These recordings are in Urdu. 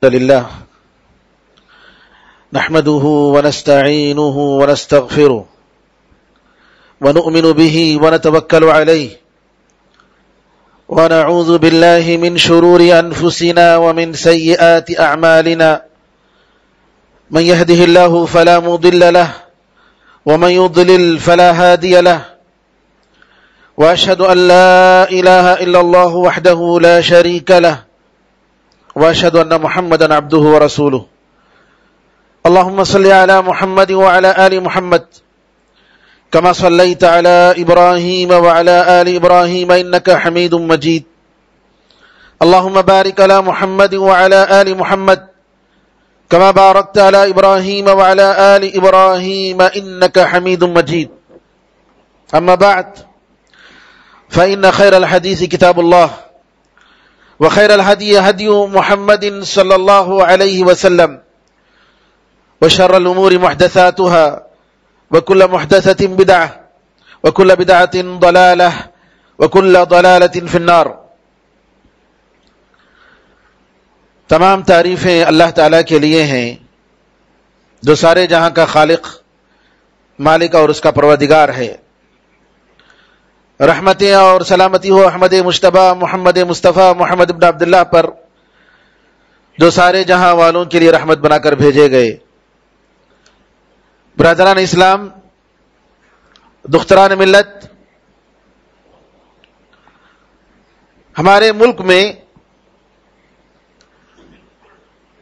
لله نحمده ونستعينه ونستغفره ونؤمن به ونتوكل عليه ونعوذ بالله من شرور أنفسنا ومن سيئات أعمالنا من يهده الله فلا مضل له ومن يضلل فلا هادي له وأشهد أن لا إله إلا الله وحده لا شريك له وأشهد أن محمدا عبده ورسوله اللهم صل على محمد وعلى آل محمد كما صليت على إبراهيم وعلى آل إبراهيم إنك حميد مجيد اللهم بارك على محمد وعلى آل محمد كما باركت على إبراهيم وعلى آل إبراهيم إنك حميد مجيد أما بعد فإن خير الحديث كتاب الله وخير الهدي هدي محمد صلى الله عليه وسلم وشر الأمور محدثاتها وكل محدثة بدعة وكل بدعة ضلالة وكل ضلالة في النار. تمام تعریفیں اللہ تعالیٰ کے لیے ہیں جو سارے جہاں کا خالق، مالک اور اس کا پروردگار ہے. رحمتیں اور سلامتی ہو احمد مجتبیٰ محمد مصطفیٰ محمد بن عبداللہ پر جو سارے جہاں والوں کے لیے رحمت بنا کر بھیجے گئے. برادران اسلام، دختران ملت، ہمارے ملک میں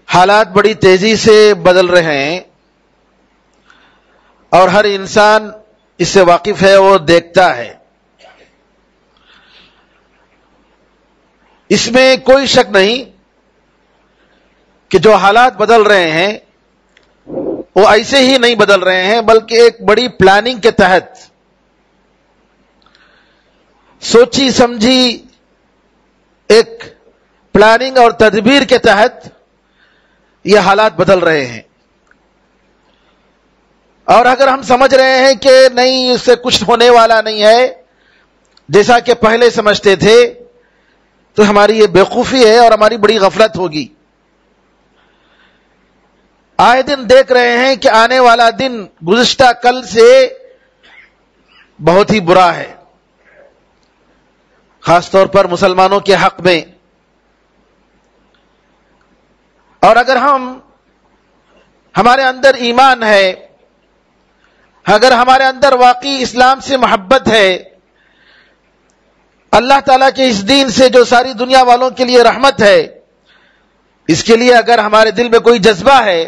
حالات بڑی تیزی سے بدل رہے ہیں اور ہر انسان اس سے واقف ہے، وہ دیکھتا ہے. اس میں کوئی شک نہیں کہ جو حالات بدل رہے ہیں وہ ایسے ہی نہیں بدل رہے ہیں، بلکہ ایک بڑی پلاننگ کے تحت، سوچی سمجھی ایک پلاننگ اور تدبیر کے تحت یہ حالات بدل رہے ہیں. اور اگر ہم سمجھ رہے ہیں کہ نہیں اس سے کچھ ہونے والا نہیں ہے جیسا کہ پہلے سمجھتے تھے، تو ہماری یہ بیوقوفی ہے اور ہماری بڑی غفلت ہوگی. آئے دن دیکھ رہے ہیں کہ آنے والا دن گزشتہ کل سے بہت ہی برا ہے، خاص طور پر مسلمانوں کے حق میں. اور اگر ہمارے اندر ایمان ہے، اگر ہمارے اندر واقعی اسلام سے محبت ہے، اللہ تعالیٰ کے اس دین سے جو ساری دنیا والوں کے لیے رحمت ہے، اس کے لیے اگر ہمارے دل میں کوئی جذبہ ہے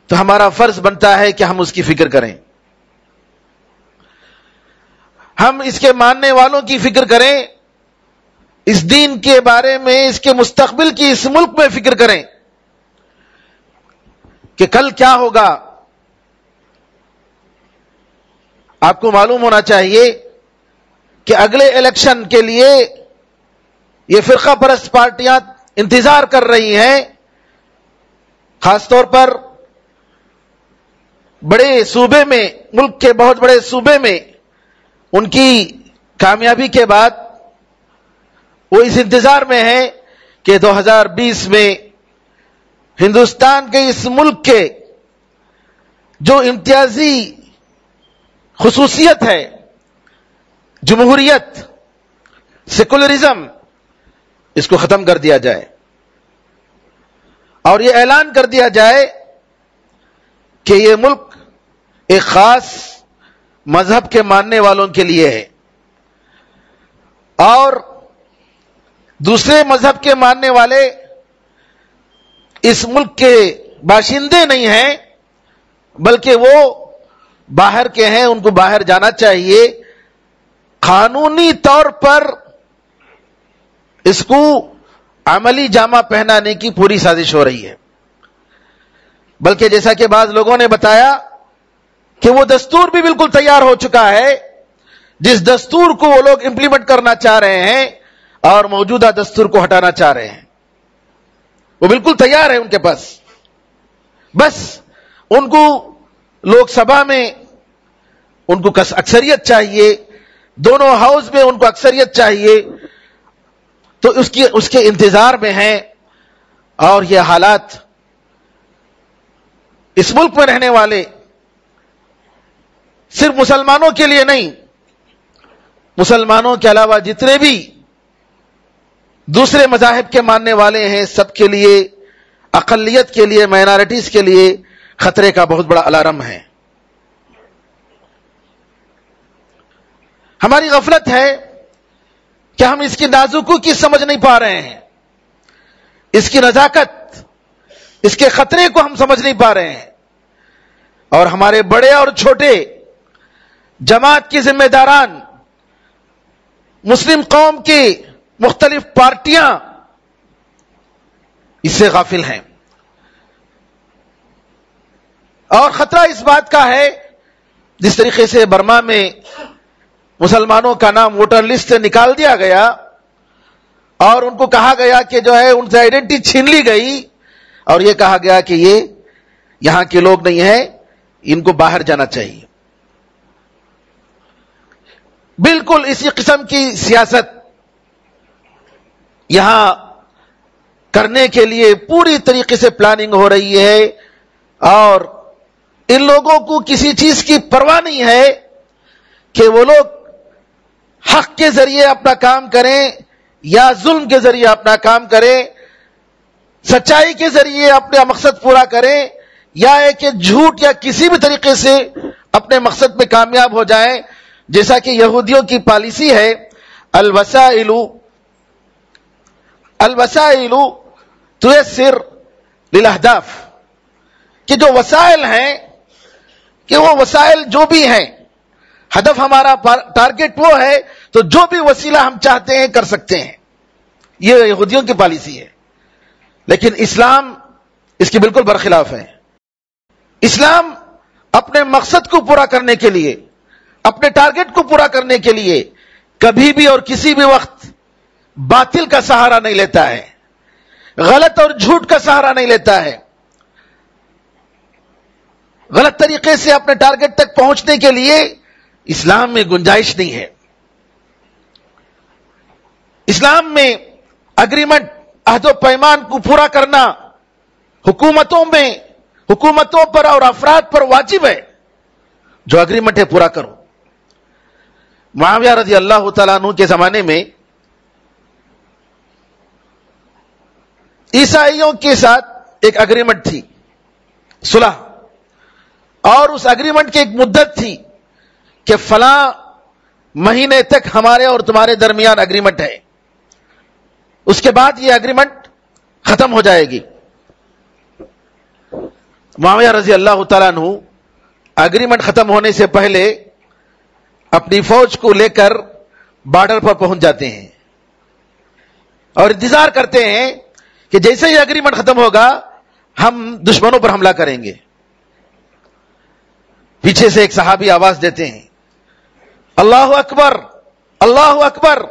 تو ہمارا فرض بنتا ہے کہ ہم اس کی فکر کریں، ہم اس کے ماننے والوں کی فکر کریں، اس دین کے بارے میں، اس کے مستقبل کی اس ملک میں فکر کریں کہ کل کیا ہوگا. آپ کو معلوم ہونا چاہیے کہ اگلے الیکشن کے لیے یہ فرقہ پرست پارٹیاں انتظار کر رہی ہیں، خاص طور پر بڑے صوبے میں، ملک کے بہت بڑے صوبے میں ان کی کامیابی کے بعد وہ اس انتظار میں ہیں کہ 2020 میں ہندوستان کے اس ملک کے جو امتیازی خصوصیت ہے، جمہوریت، سیکولرزم، اس کو ختم کر دیا جائے اور یہ اعلان کر دیا جائے کہ یہ ملک ایک خاص مذہب کے ماننے والوں کے لیے ہے اور دوسرے مذہب کے ماننے والے اس ملک کے باشندے نہیں ہیں، بلکہ وہ باہر کے ہیں، ان کو باہر جانا چاہیے. قانونی طور پر اس کو عملی جامہ پہنانے کی پوری سازش ہو رہی ہے. بلکہ جیسا کہ بعض لوگوں نے بتایا کہ وہ دستور بھی بالکل تیار ہو چکا ہے، جس دستور کو وہ لوگ امپلیمنٹ کرنا چاہ رہے ہیں اور موجودہ دستور کو ہٹانا چاہ رہے ہیں. وہ بالکل تیار ہے ان کے پاس، بس ان کو لوک سبھا میں ان کو اکثریت چاہیے، دونوں ہاؤس میں ان کو اکثریت چاہیے، تو اس کے انتظار میں ہیں. اور یہ حالات اس ملک میں رہنے والے صرف مسلمانوں کے لیے نہیں، مسلمانوں کے علاوہ جتنے بھی دوسرے مذاہب کے ماننے والے ہیں، سب کے لیے، اقلیت کے لیے، مائنارٹیز کے لیے خطرے کا بہت بڑا الارم ہے۔ ہماری غفلت ہے کہ ہم اس کی نازکیوں کی سمجھ نہیں پا رہے ہیں، اس کی نزاکت، اس کے خطرے کو ہم سمجھ نہیں پا رہے ہیں، اور ہمارے بڑے اور چھوٹے، جماعت کے ذمہ داران، مسلم قوم کی مختلف پارٹیاں اس سے غافل ہیں۔ اور خطرہ اس بات کا ہے، جس طریقے سے برما میں مسلمانوں کا نام ووٹر لسٹ سے نکال دیا گیا اور ان کو کہا گیا کہ جو ہے ان سے آئیڈینٹی چھین لی گئی، اور یہ کہا گیا کہ یہ یہاں کے لوگ نہیں ہیں، ان کو باہر جانا چاہیے۔ بالکل اسی قسم کی سیاست یہاں کرنے کے لیے پوری طریقے سے پلاننگ ہو رہی ہے، اور ان لوگوں کو کسی چیز کی پرواہ نہیں ہے کہ وہ لوگ حق کے ذریعے اپنا کام کریں یا ظلم کے ذریعے اپنا کام کریں، سچائی کے ذریعے اپنا مقصد پورا کریں، یا ہے کہ جھوٹ یا کسی بھی طریقے سے اپنے مقصد میں کامیاب ہو جائیں، جیسا کہ یہودیوں کی پالیسی ہے الوسائل تیسر للاہداف، کہ جو وسائل ہیں کہ وہ وسائل جو بھی ہیں، ہدف ہمارا ٹارگٹ وہ ہے تو جو بھی وسیلہ ہم چاہتے ہیں کر سکتے ہیں۔ یہ یہودیوں کی پالیسی ہے، لیکن اسلام اس کی بالکل برخلاف ہے۔ اسلام اپنے مقصد کو پورا کرنے کے لیے، اپنے ٹارگٹ کو پورا کرنے کے لیے کبھی بھی اور کسی بھی وقت باطل کا سہارا نہیں لیتا ہے، غلط اور جھوٹ کا سہارا نہیں لیتا ہے، غلط طریقے سے اپنے ٹارگٹ تک پہنچنے کے لیے اسلام میں گنجائش نہیں ہے۔ اسلام میں اگریمنٹ، عہد و پیمان کو پورا کرنا حکومتوں پر اور افراد پر واجب ہے۔ جو اگریمنٹ ہے پورا کرو۔ معاویہ رضی اللہ تعالیٰ عنہ کے زمانے میں عیسائیوں کے ساتھ ایک اگریمنٹ تھی، صلح، اور اس اگریمنٹ کی ایک مدت تھی کہ فلاں مہینے تک ہمارے اور تمہارے درمیان اگریمنٹ ہے، اس کے بعد یہ اگریمنٹ ختم ہو جائے گی۔ معاویہ رضی اللہ تعالیٰ عنہ اگریمنٹ ختم ہونے سے پہلے اپنی فوج کو لے کر بارڈر پر پہنچ جاتے ہیں اور انتظار کرتے ہیں کہ جیسے ہی اگریمنٹ ختم ہوگا ہم دشمنوں پر حملہ کریں گے۔ پیچھے سے ایک صحابی آواز دیتے ہیں، اللہ اکبر، اللہ اکبر،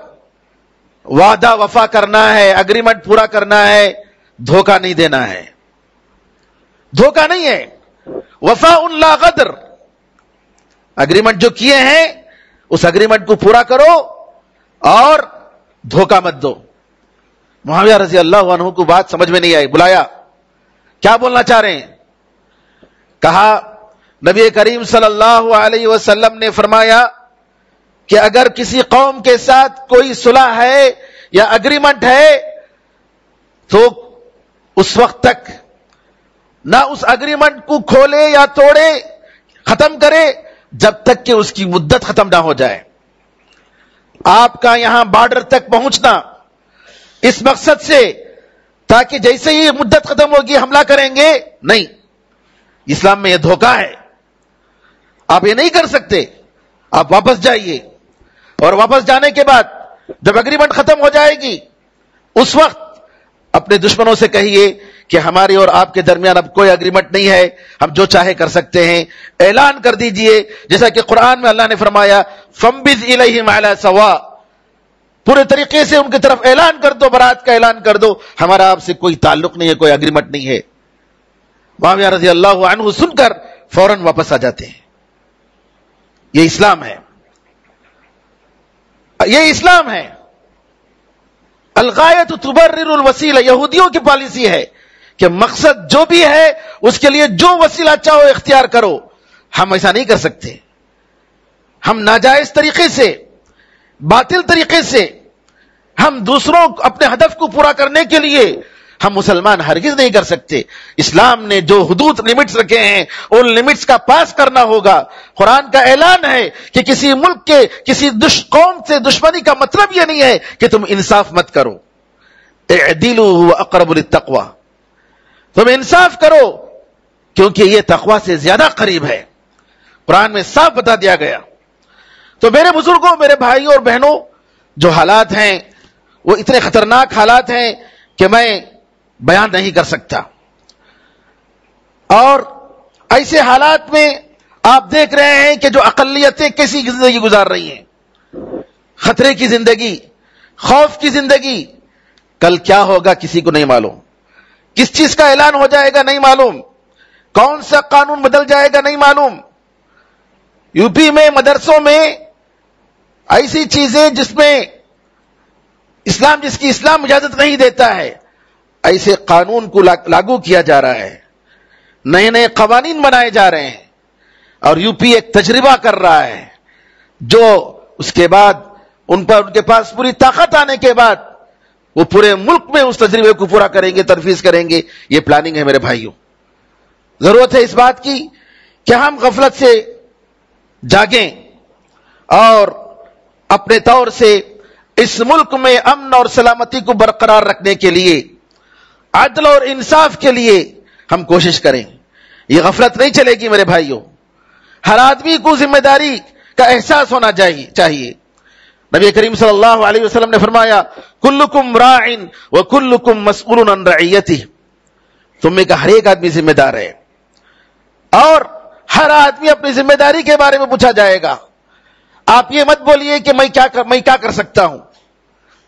وعدہ وفا کرنا ہے، اگریمنٹ پورا کرنا ہے، دھوکہ نہیں دینا ہے، دھوکہ نہیں ہے، وفاء لا غدر، اگریمنٹ جو کیے ہیں اس اگریمنٹ کو پورا کرو اور دھوکہ مت دو۔ معاویہ رضی اللہ عنہ کو بات سمجھ میں نہیں آئی، بلایا، کیا بولنا چاہ رہے ہیں؟ کہا نبی کریم صلی اللہ علیہ وسلم نے فرمایا کہ اگر کسی قوم کے ساتھ کوئی صلح ہے یا اگریمنٹ ہے تو اس وقت تک نہ اس اگریمنٹ کو کھولے یا توڑے، ختم کرے جب تک کہ اس کی مدت ختم نہ ہو جائے۔ آپ کا یہاں بارڈر تک پہنچنا اس مقصد سے تاکہ جیسے ہی مدت ختم ہوگی حملہ کریں گے، نہیں، اسلام میں یہ دھوکہ ہے، آپ یہ نہیں کر سکتے، آپ واپس جائیے، اور واپس جانے کے بعد جب اگریمنٹ ختم ہو جائے گی اس وقت اپنے دشمنوں سے کہیے کہ ہماری اور آپ کے درمیان اب کوئی اگریمنٹ نہیں ہے، ہم جو چاہے کر سکتے ہیں، اعلان کر دیجئے، جیسا کہ قرآن میں اللہ نے فرمایا فَانبِذْ إِلَيْهِمْ عَلَى سَوَاءٍ، پورے طریقے سے ان کی طرف اعلان کر دو، برات کا اعلان کر دو، ہمارا آپ سے کوئی تعلق نہیں ہے، کوئی اگریمنٹ نہیں ہے۔ معاویہ رضی اللہ عنہ سن کر فوراً واپس آ جاتے ہیں۔ یہ اسلام ہے، یہ اسلام ہے۔ الغایۃ تبرر الوسیلہ، یہودیوں کی پالیسی ہے کہ مقصد جو بھی ہے اس کے لیے جو وسیلہ چاہو اختیار کرو. ہم ایسا نہیں کر سکتے. ہم ناجائز طریقے سے، باطل طریقے سے ہم دوسروں اپنے ہدف کو پورا کرنے کے لیے ہم مسلمان ہرگز نہیں کر سکتے. اسلام نے جو حدود لمٹس رکھے ہیں ان لمٹس کا پاس کرنا ہوگا. قرآن کا اعلان ہے کہ کسی ملک کے کسی قوم سے دشمنی کا مطلب یہ نہیں ہے کہ تم انصاف مت کرو. اعدلوا هو اقرب للتقوى، تم انصاف کرو کیونکہ یہ تقوی سے زیادہ قریب ہے. قرآن میں صاف بتا دیا گیا. تو میرے بزرگوں، میرے بھائیوں اور بہنوں، جو حالات ہیں وہ اتنے خطرناک حالات ہیں کہ میں بیان نہیں کر سکتا. اور ایسے حالات میں آپ دیکھ رہے ہیں کہ جو اقلیتیں کیسی زندگی گزار رہی ہیں، خطرے کی زندگی، خوف کی زندگی. کل کیا ہوگا کسی کو نہیں معلوم، کس چیز کا اعلان ہو جائے گا نہیں معلوم، کون سا قانون بدل جائے گا نہیں معلوم. یو پی میں مدرسوں میں ایسی چیزیں جس میں جس کی اسلام اجازت نہیں دیتا ہے، ایسے قانون کو لاگو کیا جا رہا ہے. نئے نئے قوانین بنائے جا رہے ہیں اور یو پی ایک تجربہ کر رہا ہے جو اس کے بعد ان کے پاس پوری طاقت آنے کے بعد وہ پورے ملک میں اس تجربے کو پورا کریں گے، تنفیذ کریں گے. یہ پلاننگ ہے میرے بھائیوں. ضرورت ہے اس بات کی کہ ہم غفلت سے جاگیں اور اپنے طور سے اس ملک میں امن اور سلامتی کو برقرار رکھنے کے لیے، عدل اور انصاف کے لیے ہم کوشش کریں. یہ غفلت نہیں چلے گی میرے بھائیوں. ہر آدمی کو ذمہ داری کا احساس ہونا چاہیے. نبی کریم صلی اللہ علیہ وسلم نے فرمایا کلکم راع وکلکم مسئول عن رعیتہ، تم میں کا ہر ایک آدمی ذمہ دار ہے اور ہر آدمی اپنی ذمہ داری کے بارے میں پوچھا جائے گا. آپ یہ مت بولیے کہ میں کیا کر سکتا ہوں.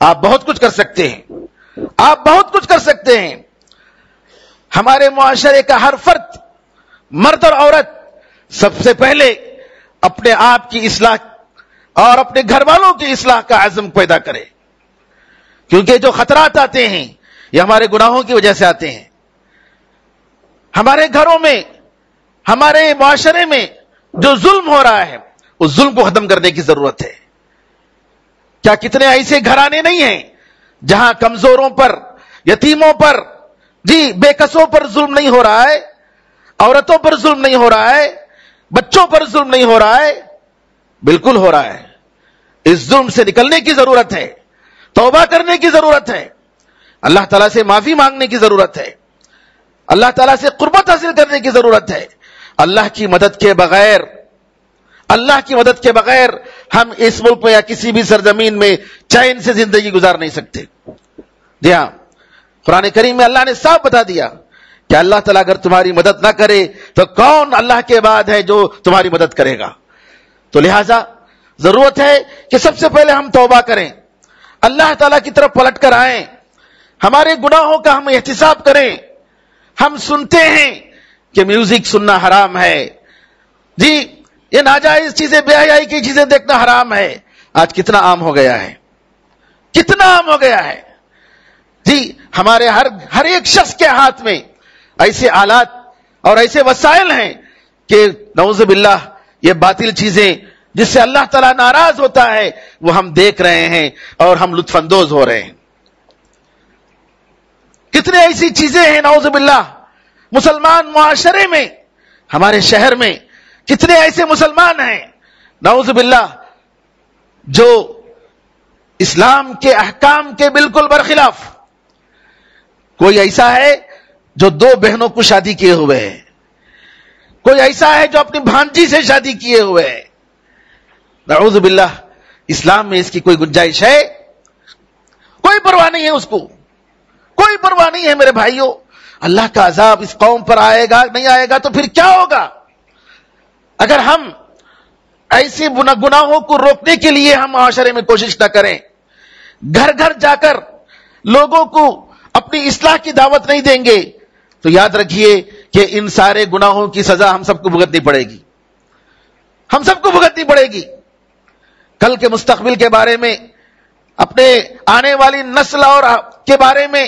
آپ بہت کچھ کر سکتے ہیں، آپ بہت کچھ کر سکتے ہیں. ہمارے معاشرے کا ہر فرد، مرد اور عورت، سب سے پہلے اپنے آپ کی اصلاح اور اپنے گھر والوں کی اصلاح کا عزم پیدا کرے. کیونکہ جو خطرات آتے ہیں یہ ہمارے گناہوں کی وجہ سے آتے ہیں. ہمارے گھروں میں، ہمارے معاشرے میں جو ظلم ہو رہا ہے اس ظلم کو ختم کرنے کی ضرورت ہے. کیا کتنے ایسے گھرانے نہیں ہیں جہاں کمزوروں پر، یتیموں پر، بے کسوں پر ظلم نہیں ہو رہا ہے، عورتوں پر ظلم نہیں ہو رہا ہے، بچوں پر ظلم نہیں ہو رہا ہے؟ بالکل ہو رہا ہے. اس ظلم سے نکلنے کی ضرورت ہے، توبہ کرنے کی ضرورت ہے، اللہ تعالیٰ سے معافی مانگنے کی ضرورت ہے، اللہ تعالیٰ سے قربت حاصل کرنے کی ضرورت ہے. اللہ کی مدد کے بغیر ہم اس ملک میں یا کسی بھی سرزمین میں چین سے زندگی گزار نہیں سکتے. جی ہاں، قرآن کریم میں اللہ نے صاف بتا دیا کہ اللہ تعالیٰ اگر تمہاری مدد نہ کرے تو کون اللہ کے بعد ہے جو تمہاری مدد کرے گا. تو لہٰذا ضرورت ہے کہ سب سے پہلے ہم توبہ کریں، اللہ تعالیٰ کی طرف پلٹ کر آئیں، ہمارے گناہوں کا ہم احتساب کریں. ہم سنتے ہیں کہ میوزک سننا حرام ہے، یہ ناجائز چیزیں، بے حیائی کی چیزیں دیکھنا حرام ہے. آج کتنا عام ہو گیا ہے، کتنا عام ہو گیا ہے. ہمارے ہر ایک شخص کے ہاتھ میں ایسے آلات اور ایسے وسائل ہیں کہ نعوذ باللہ یہ باطل چیزیں جس سے اللہ تعالیٰ ناراض ہوتا ہے وہ ہم دیکھ رہے ہیں اور ہم لطف اندوز ہو رہے ہیں. کتنے ایسی چیزیں ہیں نعوذ باللہ مسلمان معاشرے میں، ہمارے شہر میں کتنے ایسے مسلمان ہیں نعوذ باللہ جو اسلام کے احکام کے بالکل برخلاف. کوئی ایسا ہے جو 2 بہنوں کو شادی کیے ہوئے ہے، کوئی ایسا ہے جو اپنی بھانجی سے شادی کیے ہوئے ہے. نعوذ باللہ اسلام میں اس کی کوئی گنجائش ہے؟ کوئی پرواہ نہیں ہے اس کو، کوئی پرواہ نہیں ہے میرے بھائیوں. اللہ کا عذاب اس قوم پر آئے گا نہیں آئے گا تو پھر کیا ہوگا؟ اگر ہم ایسے گناہوں کو روکنے کے لیے ہم معاشرے میں کوشش نہ کریں، گھر گھر جا کر لوگوں کو اپنی اصلاح کی دعوت نہیں دیں گے تو یاد رکھیے کہ ان سارے گناہوں کی سزا ہم سب کو بھگتنی پڑے گی، ہم سب کو بھگتنی پڑے گی. کل کے مستقبل کے بارے میں اپنے آنے والی نسل اور کے بارے میں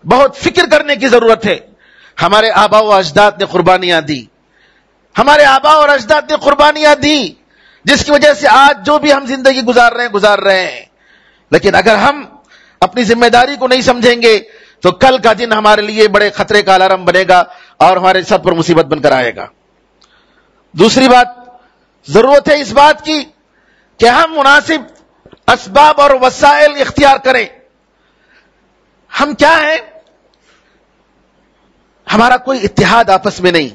بہت فکر کرنے کی ضرورت ہے. ہمارے آبا و اجداد نے قربانیاں دی, ہمارے آبا اور اجداد نے قربانیاں دی, جس کی وجہ سے آج جو بھی ہم زندگی گزار رہے ہیں. لیکن اگر ہم اپنی ذمہ داری کو نہیں سمجھیں گے تو کل کا دن ہمارے لیے بڑے خطرے کا الارم بنے گا اور ہمارے سر پر مصیبت بن کر آئے گا. دوسری بات, ضرورت ہے اس بات کی کہ ہم مناسب اسباب اور وسائل اختیار کریں. ہم کیا ہیں؟ ہمارا کوئی اتحاد آپس میں نہیں.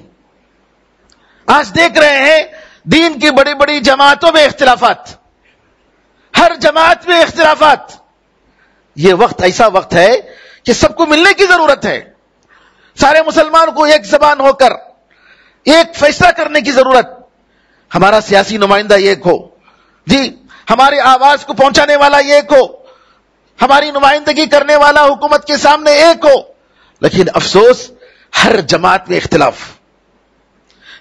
آج دیکھ رہے ہیں دین کی بڑی بڑی جماعتوں میں اختلافات, ہر جماعت میں اختلافات. یہ وقت ایسا وقت ہے کہ سب کو ملنے کی ضرورت ہے. سارے مسلمان کو ایک زبان ہو کر ایک فیصلہ کرنے کی ضرورت. ہمارا سیاسی نمائندہ ایک ہو, جی ہماری آواز کو پہنچانے والا ایک ہو, ہماری نمائندگی کرنے والا حکومت کے سامنے ایک ہو. لیکن افسوس ہر جماعت میں اختلاف,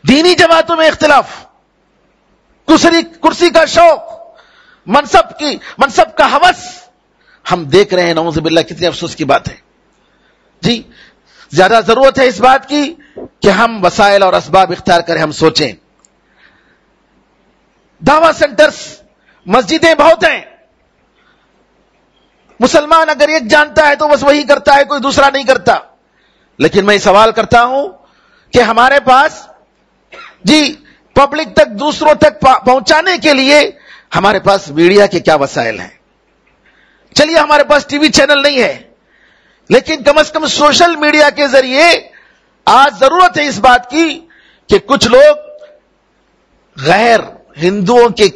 دینی جماعتوں میں اختلاف, کرسی کا شوق, منصب کا ہوس. ہم دیکھ رہے ہیں نعوذ باللہ کتنے افسوس کی بات ہے. جی زیادہ ضرورت ہے اس بات کی کہ ہم وسائل اور اسباب اختیار کریں, ہم سوچیں. دعویٰ سینٹرز, مسجدیں بہت ہیں. مسلمان اگر ایک جانتا ہے تو بس وہی کرتا ہے, کوئی دوسرا نہیں کرتا. لیکن میں سوال کرتا ہوں کہ ہمارے پاس جی پبلک تک, دوسروں تک پہنچانے کے لیے ہمارے پاس میڈیا کے کیا وسائل ہیں؟ چلیے ہمارے پاس ٹی وی چینل نہیں ہے, لیکن کم از کم سوشل میڈیا کے ذریعے آج ضرورت ہے اس بات کی کہ کچھ لوگ غیر ہندوؤں کے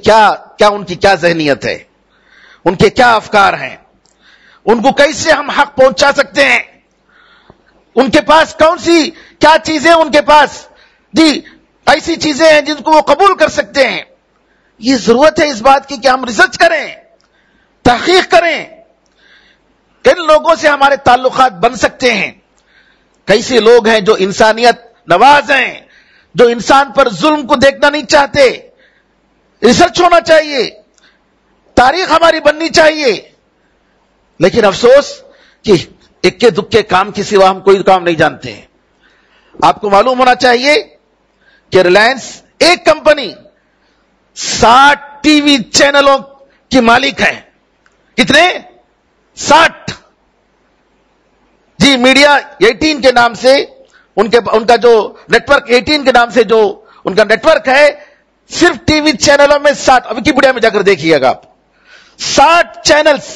ان کی کیا ذہنیت ہے, ان کے کیا افکار ہیں, ان کو کیسے ہم حق پہنچا سکتے ہیں, ان کے پاس کون سی کیا چیزیں, ان کے پاس جی ایسی چیزیں ہیں جن کو وہ قبول کر سکتے ہیں. یہ ضرورت ہے اس بات کی کہ ہم ریسرچ کریں, تحقیق کریں, کن لوگوں سے ہمارے تعلقات بن سکتے ہیں, کیسے لوگ ہیں جو انسانیت نواز ہیں, جو انسان پر ظلم کو دیکھنا نہیں چاہتے. ریسرچ ہونا چاہیے, تاریخ ہماری بننی چاہیے. لیکن افسوس کہ اکے دکے کام کے سوا ہم کوئی کام نہیں جانتے ہیں. آپ کو معلوم ہونا چاہیے کہ ریلائنس ایک کمپنی 60 ٹی وی چینلوں کی مالک ہے. کتنے؟ 60. جی میڈیا 18 کے نام سے ان کا جو نیٹ ورک 18 کے نام سے جو ان کا نیٹ ورک ہے, صرف ٹی وی چینلوں میں 60. ویکیپیڈیا میں جا کر دیکھیے گا آپ, 60 چینلز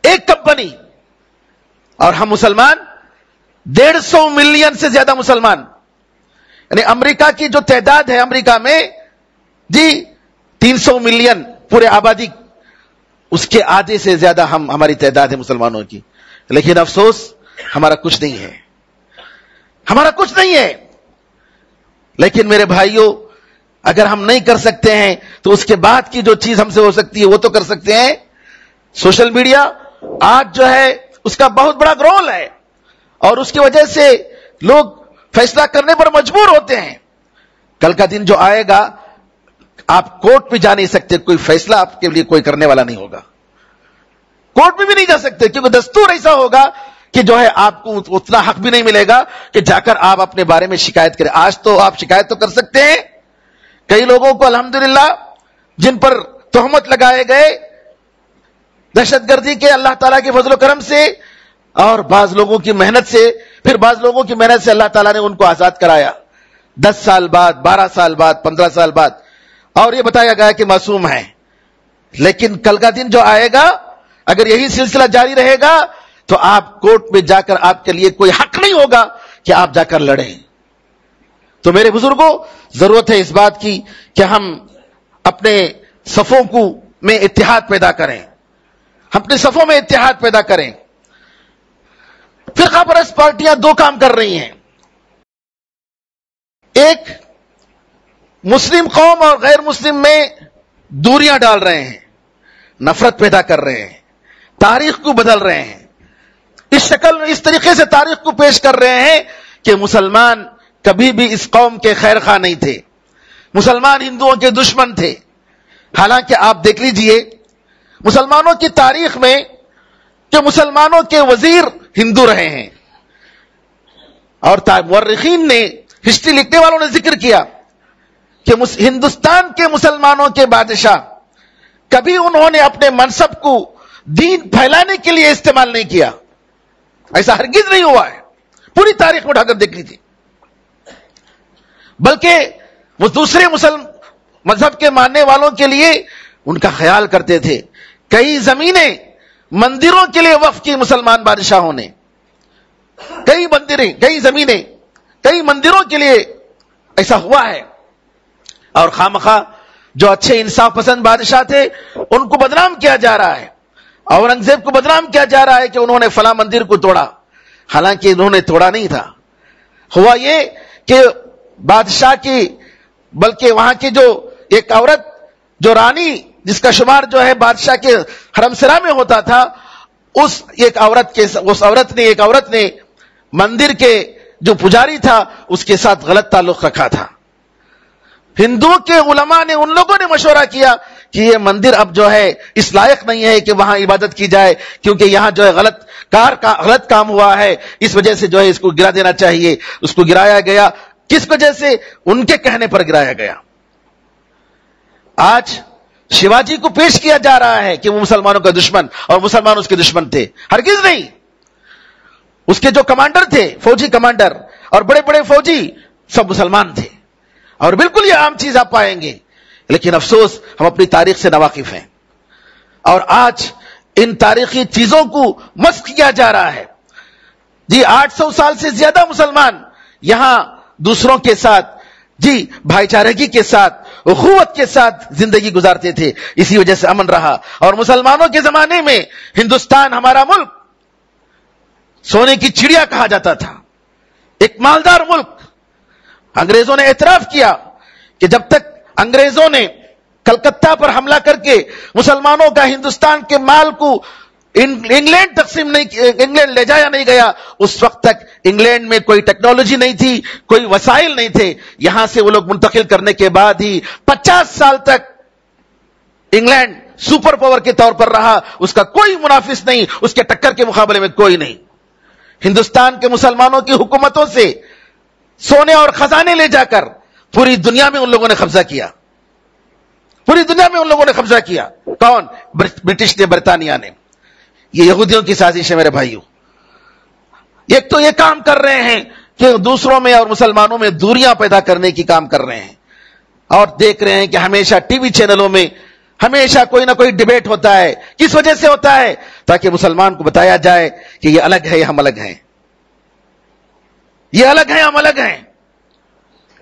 ایک کمپنی. اور ہم مسلمان 150 ملین سے زیادہ مسلمان, یعنی امریکہ کی جو تعداد ہے امریکہ میں جی 300 ملین پورے آبادی, اس کے آدھے سے زیادہ ہماری تعداد ہے مسلمانوں کی. لیکن افسوس ہمارا کچھ نہیں ہے, ہمارا کچھ نہیں ہے. لیکن میرے بھائیوں, اگر ہم نہیں کر سکتے ہیں تو اس کے بعد کی جو چیز ہم سے ہو سکتی ہے وہ تو کر سکتے ہیں. سوشل میڈیا آج جو ہے اس کا بہت بڑا رول ہے, اور اس کی وجہ سے لوگ فیصلہ کرنے پر مجبور ہوتے ہیں. کل کا دن جو آئے گا آپ کورٹ پہ جا نہیں سکتے, کوئی فیصلہ آپ کے لیے کوئی کرنے والا نہیں ہوگا. کورٹ میں بھی نہیں جا سکتے کیونکہ دستور ایسا ہوگا کہ جو ہے آپ کو اتنا حق بھی نہیں ملے گا کہ جا کر آپ اپنے بارے میں شکایت کریں. آج تو آپ شکایت تو کر سکتے ہیں. کئی لوگوں کو الحمدللہ جن پر تہمت لگائے گئے دہشت گردی کے, اللہ تعالیٰ کے فضل و کرم سے اور بعض لوگوں کی محنت سے, پھر بعض لوگوں کی محنت سے اللہ تعالیٰ نے ان کو آزاد کرایا 10 سال بعد, 12 سال بعد, 15 سال بعد, اور یہ بتایا گیا کہ معصوم ہیں. لیکن کل کا دن جو آئے گا اگر یہی سلسلہ جاری رہے گا تو آپ کورٹ میں جا کر آپ کے لیے کوئی حق نہیں ہوگا کہ آپ جا کر لڑیں. تو میرے بزرگوں, ضرورت ہے اس بات کی کہ ہم اپنے صفوں میں اتحاد پیدا کریں, اپنے صفوں میں اتحاد پیدا کریں. فرقہ پرست پارٹیاں 2 کام کر رہی ہیں. ایک, مسلم قوم اور غیر مسلم میں دوریاں ڈال رہے ہیں, نفرت پیدا کر رہے ہیں, تاریخ کو بدل رہے ہیں. اس طریقے سے تاریخ کو پیش کر رہے ہیں کہ مسلمان کبھی بھی اس قوم کے خیر خواہ نہیں تھے, مسلمان ہندوؤں کے دشمن تھے. حالانکہ آپ دیکھ لیجئے مسلمانوں کی تاریخ میں کہ مسلمانوں کے وزیر ہندو رہے ہیں، اور مورخین نے، ہسٹری لکھنے والوں نے ذکر کیا کہ ہندوستان کے مسلمانوں کے بادشاہ کبھی انہوں نے اپنے منصب کو دین پھیلانے کے لیے استعمال نہیں کیا. ایسا ہرگز نہیں ہوا ہے، پوری تاریخ میں اٹھا کر دیکھ لیجیے. بلکہ وہ دوسرے مسلم مذہب کے ماننے والوں کے لیے ان کا خیال کرتے تھے. کئی زمینیں مندروں کے لیے وقف کی مسلمان بادشاہوں نے، کئی زمینیں کئی مندروں کے لیے ایسا ہوا ہے. اور خامخواہ جو اچھے انصاف پسند بادشاہ تھے ان کو بدنام کیا جا رہا ہے. اورنگزیب کو بدنام کیا جا رہا ہے کہ انہوں نے فلاں مندر کو توڑا، حالانکہ انہوں نے توڑا نہیں تھا. ہوا یہ کہ بادشاہ کی، بلکہ وہاں کی جو ایک عورت، جو رانی جس کا شمار جو ہے بادشاہ کے حرم سرا میں ہوتا تھا، اس عورت نے مندر کے جو پجاری تھا اس کے ساتھ غلط تعلق رکھا تھا. ہندو کے علماء نے، ان لوگوں نے مشورہ کیا کہ یہ مندر اب جو ہے اس لائق نہیں ہے کہ وہاں عبادت کی جائے، کیونکہ یہاں جو ہے غلط کام ہوا ہے، اس وجہ سے جو ہے اس کو گرا دینا چاہیے. اس کو گرایا گیا. کس وجہ سے؟ ان کے کہنے پر گرایا گیا. آج شیواجی کو پیش کیا جا رہا ہے کہ وہ مسلمانوں کا دشمن اور مسلمان اس کے دشمن تھے. ہرگز نہیں. اس کے جو کمانڈر تھے، فوجی کمانڈر اور بڑے بڑے فوجی، سب مسلمان تھے. اور بالکل یہ عام چیز آپ پائیں گے. لیکن افسوس ہم اپنی تاریخ سے ناواقف ہیں، اور آج ان تاریخی چیزوں کو مسخ کیا جا رہا ہے. جی 800 سال سے زیادہ مسلمان یہاں دوسروں کے ساتھ بھائی چارگی کے ساتھ، اخوت کے ساتھ زندگی گزارتے تھے. اسی وجہ سے امن رہا. اور مسلمانوں کے زمانے میں ہندوستان، ہمارا ملک، سونے کی چڑیا کہا جاتا تھا، ایک مالدار ملک. انگریزوں نے اعتراف کیا کہ جب تک انگریزوں نے کلکتہ پر حملہ کر کے مسلمانوں کا ہندوستان کے مال کو انگلینڈ لے جایا نہیں گیا، اس وقت تک انگلینڈ میں کوئی ٹیکنالوجی نہیں تھی، کوئی وسائل نہیں تھے. یہاں سے وہ لوگ منتقل کرنے کے بعد ہی 50 سال تک انگلینڈ سپر پاور کے طور پر رہا. اس کا کوئی منافس نہیں، اس کے ٹکر کے مقابلے میں کوئی نہیں. ہندوستان کے مسلمانوں کی حکومتوں سے سونے اور خزانے لے جا کر پوری دنیا میں ان لوگوں نے قبضہ کیا. پوری دنیا میں ان لوگوں نے قبضہ کیا. کون؟ برٹش نے، برطانیہ نے. یہ یہودیوں کی سازش ہے میرے بھائیوں. ایک تو یہ کام کر رہے ہیں کہ دوسروں میں اور مسلمانوں میں دوریاں پیدا کرنے کی کام کر رہے ہیں. اور دیکھ رہے ہیں کہ ہمیشہ ٹی وی چینلوں میں ہمیشہ کوئی نہ کوئی ڈیبیٹ ہوتا ہے. کس وجہ سے ہوتا ہے؟ تاکہ مسلمان کو بتایا جائے کہ یہ الگ ہے، ہم الگ ہیں، یہ الگ ہیں، ہم الگ ہیں.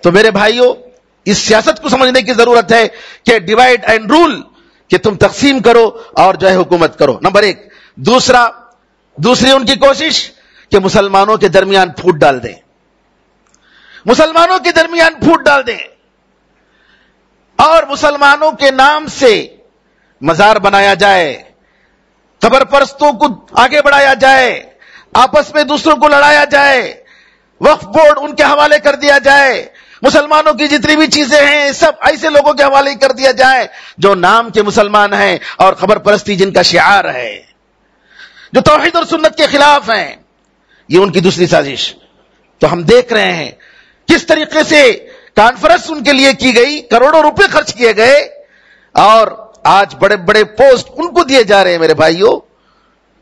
تو میرے بھائیوں، اس سیاست کو سمجھنے کی ضرورت ہے کہ ڈیوائڈ اینڈ رول، کہ تم تقسیم کرو اور جو ہے حکومت کرو. نمبر 1. دوسری ان کی کوشش کہ مسلمانوں کے درمیان پھوٹ ڈال دیں، مسلمانوں کے درمیان پھوٹ ڈال دیں، اور مسلمانوں کے نام سے مزار بنایا جائے، قبر پرستوں کو آگے بڑھایا جائے، آپس میں دوسروں کو لڑایا جائے، وقف بورڈ ان کے حوالے کر دیا جائے، مسلمانوں کی جتنی بھی چیزیں ہیں سب ایسے لوگوں کے حوالے کر دیا جائے جو نام کے مسلمان ہیں اور قبر پرستی جن کا شعار ہے، جو توحید اور سنت کے خلاف ہیں. یہ ان کی دوسری سازش. تو ہم دیکھ رہے ہیں کس طریقے سے کانفرنس ان کے لیے کی گئی، کروڑوں روپے خرچ کیے گئے، اور آج بڑے بڑے پوسٹ ان کو دیے جا رہے ہیں. میرے بھائیوں،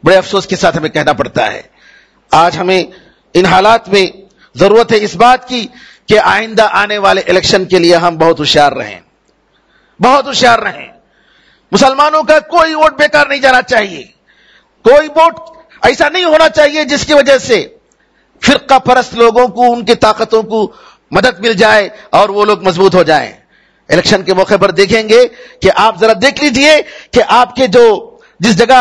بڑے افسوس کے ساتھ ہمیں کہنا پڑتا ہے، آج ہمیں ان حالات میں ضرورت ہے اس بات کی کہ آئندہ آنے والے الیکشن کے لیے ہم بہت ہوشیار رہیں، بہت ہوشیار رہیں. مسلمانوں کا کوئی ووٹ بیکار نہیں جانا چاہیے. کوئی ووٹ ایسا نہیں ہونا چاہیے جس کی وجہ سے فرقہ پرست لوگوں کو، ان کی طاقتوں کو مدد مل جائے اور وہ لوگ مضبوط ہو جائیں. الیکشن کے موقع پر دیکھیں گے کہ آپ ذرا دیکھ لیجئے کہ آپ کے جس جگہ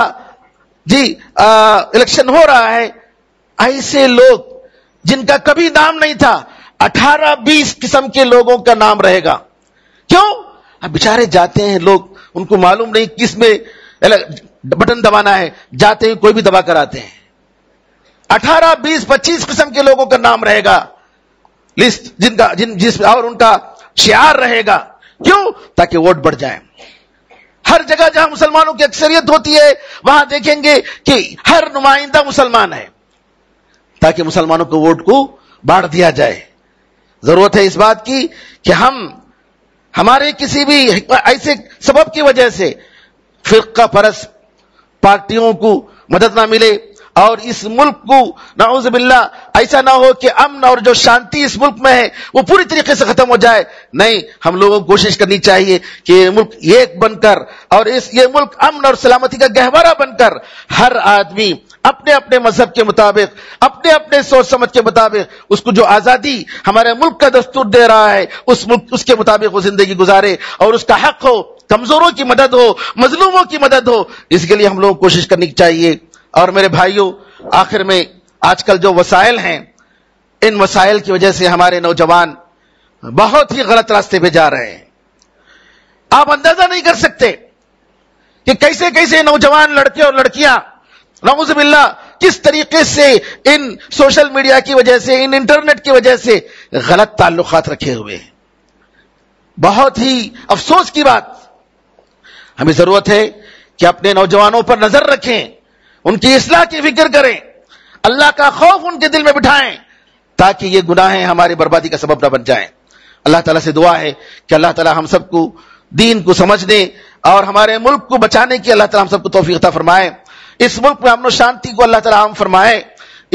الیکشن ہو رہا ہے، ایسے لوگ جن کا کبھی نام نہیں تھا، 18-20 قسم کے لوگوں کا نام رہے گا. کیوں؟ اب بیچارے جاتے ہیں لوگ، ان کو معلوم نہیں کس میں بٹن دبانا ہے، جاتے ہیں کوئی بھی دبا کر آتے ہیں. 18-20-25 قسم کے لوگوں کا نام رہے گا لسٹ، اور ان کا شعار رہے گا. کیوں؟ تاکہ ووٹ بڑھ جائیں. ہر جگہ جہاں مسلمانوں کی اکثریت ہوتی ہے وہاں دیکھیں گے کہ ہر نمائندہ مسلمان ہے، تاکہ مسلمانوں کو ووٹ کو بانٹ دیا جائے۔ ضرورت ہے اس بات کی کہ ہمارے کسی بھی ایسے سبب کی وجہ سے فرقہ پرست پارٹیوں کو مدد نہ ملے، اور اس ملک کو نعوذ باللہ ایسا نہ ہو کہ امن اور جو شانتی اس ملک میں ہے وہ پوری طریقے سے ختم ہو جائے۔ نہیں، ہم لوگوں کو کوشش کرنی چاہیے کہ یہ ملک ایک بن کر اور یہ ملک امن اور سلامتی کا گہوارہ بن کر ہر آدمی اپنے اپنے مذہب کے مطابق، اپنے اپنے سوچ سمجھ کے مطابق اس کو جو آزادی ہمارے ملک کا دستور دے رہا ہے اس کے مطابق وہ زندگی گزارے، اور اس کا حق ہو، کمزوروں کی مدد ہو، مظلوموں کی مدد ہو۔ اس کے لیے ہم لوگوں کو کوشش کرنی چاہیے۔ اور میرے بھائیوں، آخر میں آج کل جو وسائل ہیں، ان وسائل کی وجہ سے ہمارے نوجوان بہت ہی غلط راستے پہ جا رہے ہیں۔ آپ اندازہ نہیں کر سکتے کہ کیسے کیسے نوجوان لڑکے اور لڑکیاں نعوذ باللہ کس طریقے سے ان سوشل میڈیا کی وجہ سے، ان انٹرنیٹ کی وجہ سے غلط تعلقات رکھے ہوئے ہیں۔ بہت ہی افسوس کی بات، ہمیں ضرورت ہے کہ اپنے نوجوانوں پر نظر رکھیں، ان کی اصلاح کی فکر کریں، اللہ کا خوف ان کے دل میں بٹھائیں، تاکہ یہ گناہیں ہماری بربادی کا سبب نہ بن جائیں۔ اللہ تعالیٰ سے دعا ہے کہ اللہ تعالیٰ ہم سب کو دین کو سمجھنے اور ہمارے ملک کو بچانے کی اللہ تعالیٰ ہم سب کو توفیق عطا فرمائے۔ اس ملک میں امن و شانتی کو اللہ تعالیٰ عام فرمائے،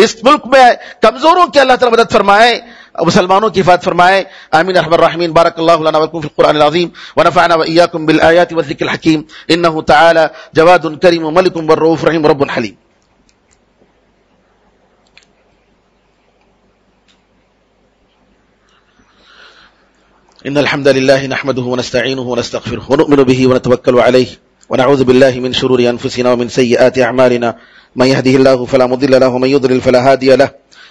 اس ملک میں کمزوروں کی اللہ تعالیٰ مدد فرمائے، مسلمانوں کی حفاظت فرمائے۔ آمین ارحم الراحمین۔ بارک اللہ لنا ولکم فی القرآن العظیم ونفعنا وإياكم بالآیات والذکر الحکیم، انہ تعالی جواد کریم ملک والرؤوف رحیم رب حلیم۔ ان الحمد لله نحمده ونستعينه ونستغفره ونؤمن به ونتوكل عليه ونعوذ بالله من شرور انفسنا ومن سيئات اعمالنا، من يهده الله فلا مضل له ومن يضلل فلا هادي له،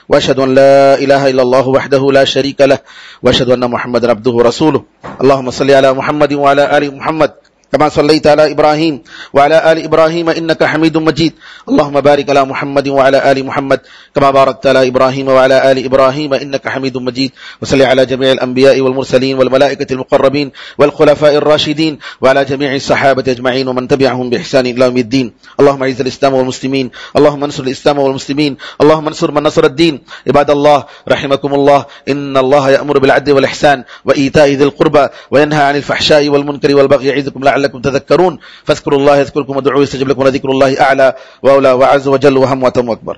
واشهد ان لا اله الا الله وحده لا شريك له، واشهد ان محمدا عبده ورسوله۔ اللهم صل على محمد وعلى ال محمد كما صليت على ابراهيم وعلى ال ابراهيم انك حميد مجيد، اللهم بارك على محمد وعلى ال محمد كما باركت على ابراهيم وعلى ال ابراهيم انك حميد مجيد، وصل على جميع الانبياء والمرسلين والملائكه المقربين والخلفاء الراشدين وعلى جميع الصحابه اجمعين ومن تبعهم باحسان الى يوم الدين۔ اللهم اعز الاسلام والمسلمين، اللهم انصر الاسلام والمسلمين، اللهم انصر من نصر الدين۔ عباد الله رحمكم الله، ان الله يأمر بالعدل والاحسان وايتاء ذي القربى وينهى عن الفحشاء والمنكر والبغي يعظكم لعلكم تذكرون، فاذكروا الله يذكركم وادعوه يستجب لكم، ولذكر الله اعلى واولى وعز وجل وهم واتم اكبر۔